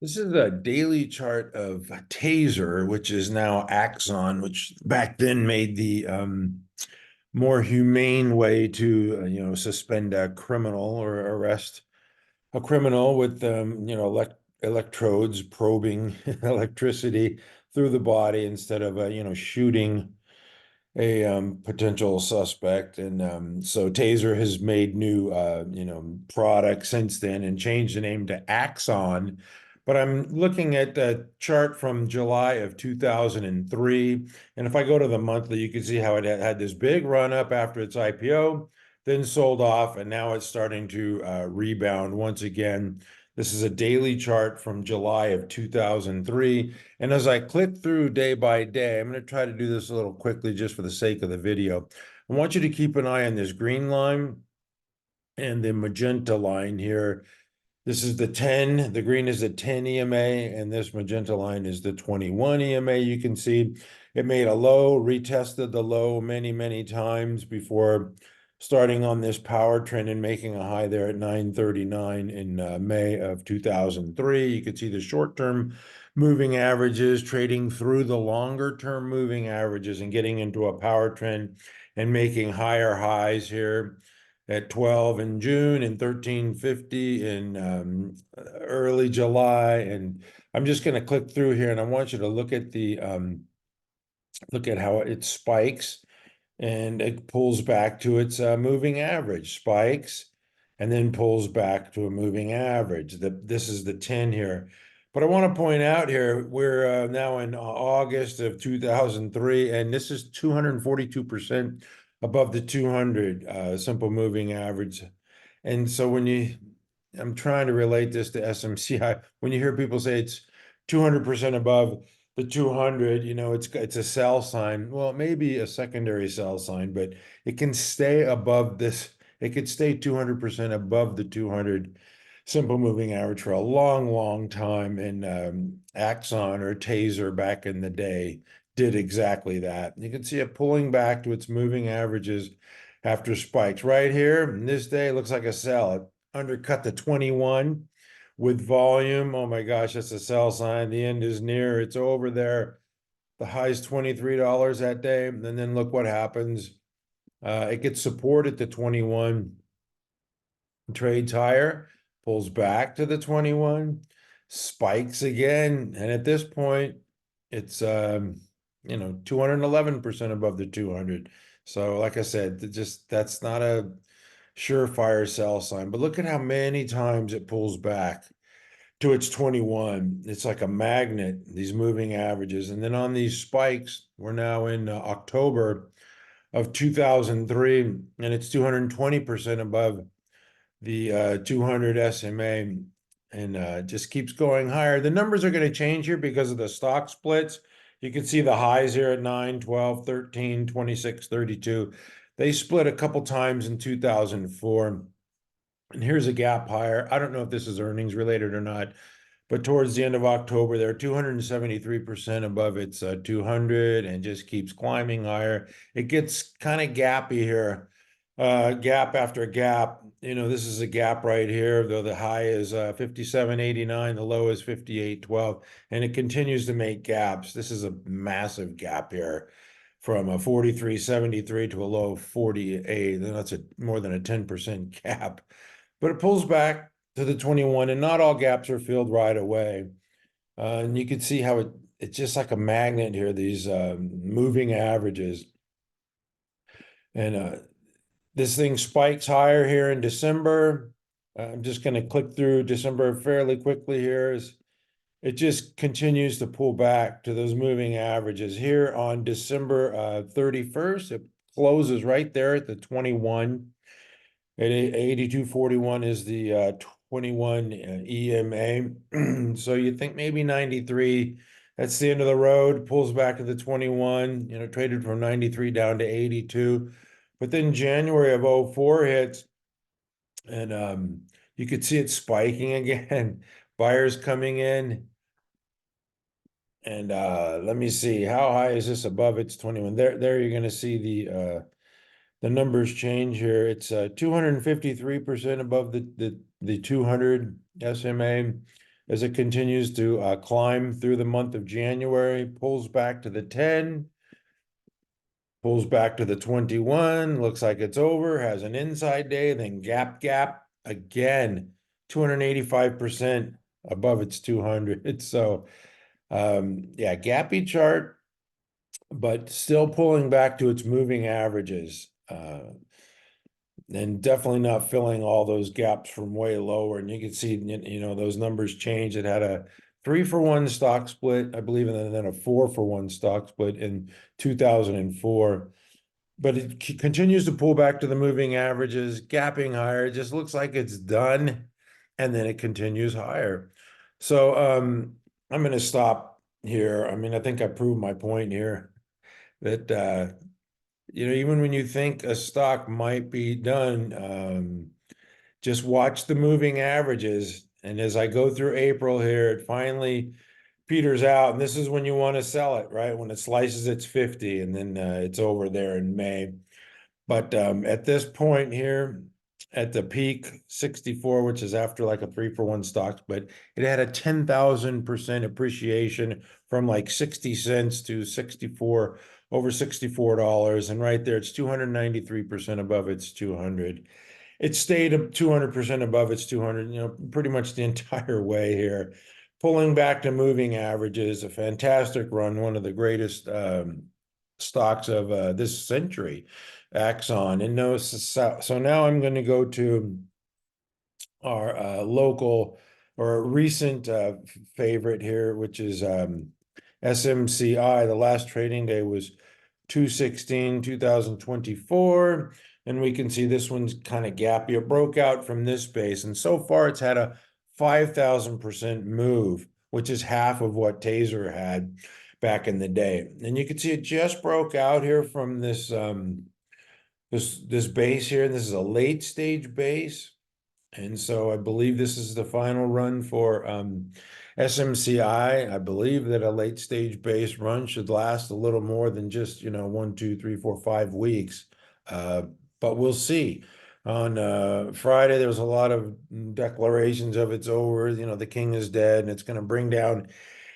This is a daily chart of Taser, which is now AXON, which back then made the more humane way to, suspend a criminal or arrest a criminal with, electrodes probing electricity through the body instead of, shooting a potential suspect. And so Taser has made new, products since then and changed the name to Axon. But I'm looking at a chart from July of 2003. And if I go to the monthly, you can see how it had this big run up after its IPO, then sold off, and now it's starting to rebound once again. This is a daily chart from July of 2003. And as I click through day by day, I'm going to try to do this a little quickly just for the sake of the video. I want you to keep an eye on this green line and the magenta line here. This is the 10, the green is the 10 EMA, and this magenta line is the 21 EMA. You can see it made a low, retested the low many, many times before starting on this power trend and making a high there at 939 in May of 2003. You can see the short-term moving averages trading through the longer-term moving averages and getting into a power trend and making higher highs here at 12 in June and 1350 in early July. And I'm just going to click through here, and I want you to look at the look at how it spikes and it pulls back to its moving average, spikes, and then pulls back to a moving average. This is the 10 here. But I want to point out here, we're now in August of 2003, and this is 242% above the 200 simple moving average. And so I'm trying to relate this to SMCI. When you hear people say it's 200% above the 200, it's a sell sign. Well, it may be a secondary sell sign, but it can stay above this. It could stay 200% above the 200 simple moving average for a long, long time. And Axon or Taser back in the day did exactly that. You can see it pulling back to its moving averages after spikes. Right here, this day looks like a sell. It undercut the 21 with volume. Oh my gosh, that's a sell sign. The end is near. It's over there. The high's $23 that day. And then look what happens. It gets support at the 21, trades higher, pulls back to the 21, spikes again. And at this point, it's 211% above the 200. So like I said, that's not a surefire sell sign. But look at how many times it pulls back to its 21. It's like a magnet, these moving averages. And then on these spikes, we're now in October of 2003, and it's 220% above the 200 SMA, and just keeps going higher. The numbers are going to change here because of the stock splits. You can see the highs here at 9, 12, 13, 26, 32. They split a couple times in 2004. And here's a gap higher. I don't know if this is earnings related or not, but towards the end of October, they're 273% above its 200 and just keeps climbing higher. It gets kind of gappy here, gap after gap. This is a gap right here, though the high is 57.89, the low is 58.12, and it continues to make gaps. This is a massive gap here from a 43.73 to a low of 48. That's more than a 10% gap. But it pulls back to the 21, and not all gaps are filled right away. And you can see how it's just like a magnet here, these moving averages. And this thing spikes higher here in December. I'm just going to click through December fairly quickly here. It just continues to pull back to those moving averages. Here on December 31st, it closes right there at the 21. At 82.41 is the 21 EMA. So you think maybe 93, that's the end of the road, pulls back to the 21, traded from 93 down to 82. But then January of 04 hits, and you could see it spiking again. Buyers coming in. And let me see, how high is this above its 21? There you're going to see the numbers change here. It's 253% above the 200 SMA. as it continues to climb through the month of January, pulls back to the 10, pulls back to the 21, looks like it's over, has an inside day, then gap again, 285% above its 200. So yeah, gappy chart, but still pulling back to its moving averages. And definitely not filling all those gaps from way lower. And you can see, those numbers change. It had a 3-for-1 stock split, I believe, and then a 4-for-1 stock split in 2004. But it continues to pull back to the moving averages, gapping higher. It just looks like it's done, and then it continues higher. So I'm going to stop here. I mean, I think I proved my point here that even when you think a stock might be done, just watch the moving averages. And as I go through April here, it finally peters out. And this is when you want to sell it, right? When it slices its 50, and then it's over there in May. But at this point here, at the peak 64, which is after like a 3-for-1 stock, but it had a 10,000% appreciation from like 60 cents to 64, over $64. And right there, it's 293% above its 200. It stayed 200% above its 200, pretty much the entire way here. Pulling back to moving averages, a fantastic run, one of the greatest stocks of this century, AXON. And no, so now I'm going to go to our local or recent favorite here, which is SMCI. The last trading day was 2/16/2024. And we can see this one's kind of gappy. It broke out from this base. And so far, it's had a 5,000% move, which is half of what Taser had back in the day. And you can see it just broke out here from this this base here. This is a late stage base. And so I believe this is the final run for SMCI. I believe that a late stage base run should last a little more than just, 1, 2, 3, 4, 5 weeks. But we'll see. On Friday, there was a lot of declarations of it's over, the king is dead, and it's going to bring down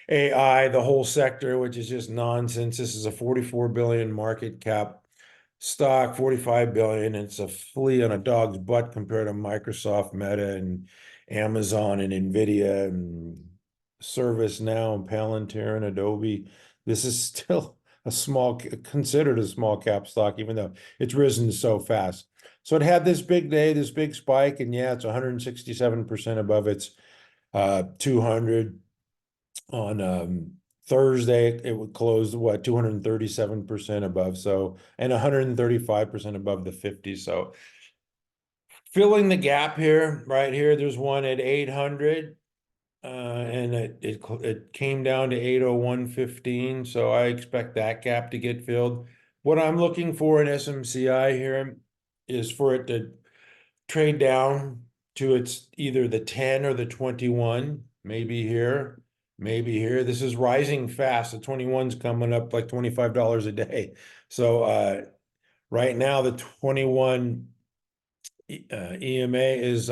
AI, the whole sector, which is just nonsense. This is a 44 billion market cap stock, 45 billion. It's a flea on a dog's butt compared to Microsoft, Meta, and Amazon, and Nvidia, and ServiceNow, and Palantir, and Adobe. This is still considered a small cap stock, even though it's risen so fast. So it had this big day, this big spike, and yeah, it's 167% above its 200. On Thursday, it would close 237% above, so, and 135% above the 50. So filling the gap here, right here, there's one at 800, and it came down to 801.15. So I expect that gap to get filled. What I'm looking for in SMCI here is for it to trade down to its either the 10 or the 21, maybe here. Maybe here. This is rising fast. The 21's coming up like $25 a day. So right now the 21 EMA is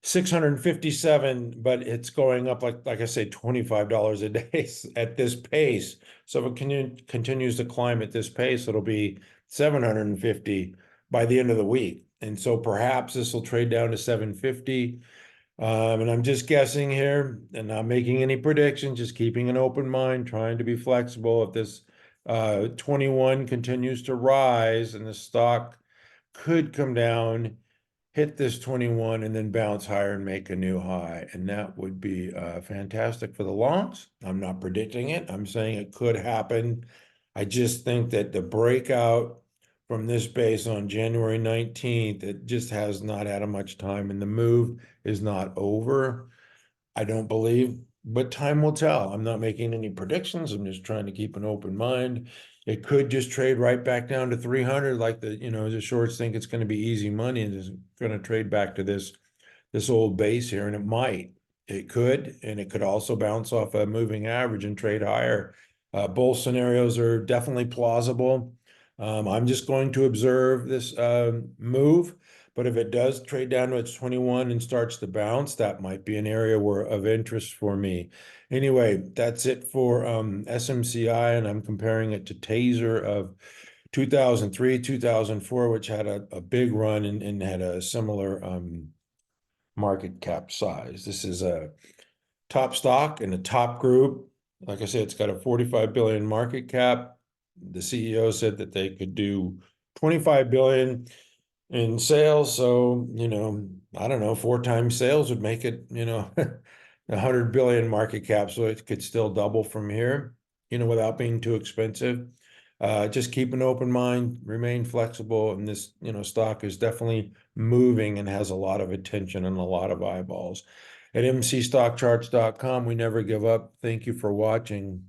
657, but it's going up like I say, $25 a day at this pace. So if it continues to climb at this pace, it'll be 750 by the end of the week. And so perhaps this will trade down to 750. And I'm just guessing here and not making any predictions, just keeping an open mind, trying to be flexible. If this 21 continues to rise, and the stock could come down, hit this 21, and then bounce higher and make a new high. And that would be fantastic for the longs. I'm not predicting it. I'm saying it could happen. I just think that the breakout from this base on January 19th, it just has not had much time, and the move is not over, I don't believe, but time will tell. I'm not making any predictions. I'm just trying to keep an open mind. It could just trade right back down to 300, like the shorts think it's going to be easy money and is going to trade back to this old base here, and it might. It could, and it could also bounce off a moving average and trade higher. Both scenarios are definitely plausible. I'm just going to observe this move, But if it does trade down to its 21 and starts to bounce, that might be an area of interest for me. Anyway, that's it for SMCI, and I'm comparing it to Taser of 2003, 2004, which had a big run and had a similar market cap size. This is a top stock in the top group. Like I said, it's got a 45 billion market cap. The CEO said that they could do 25 billion in sales. So, I don't know, 4 times sales would make it, 100 billion market cap. So it could still double from here, without being too expensive. Just keep an open mind, remain flexible. And this, stock is definitely moving and has a lot of attention and a lot of eyeballs. At mcstockcharts.com, we never give up. Thank you for watching.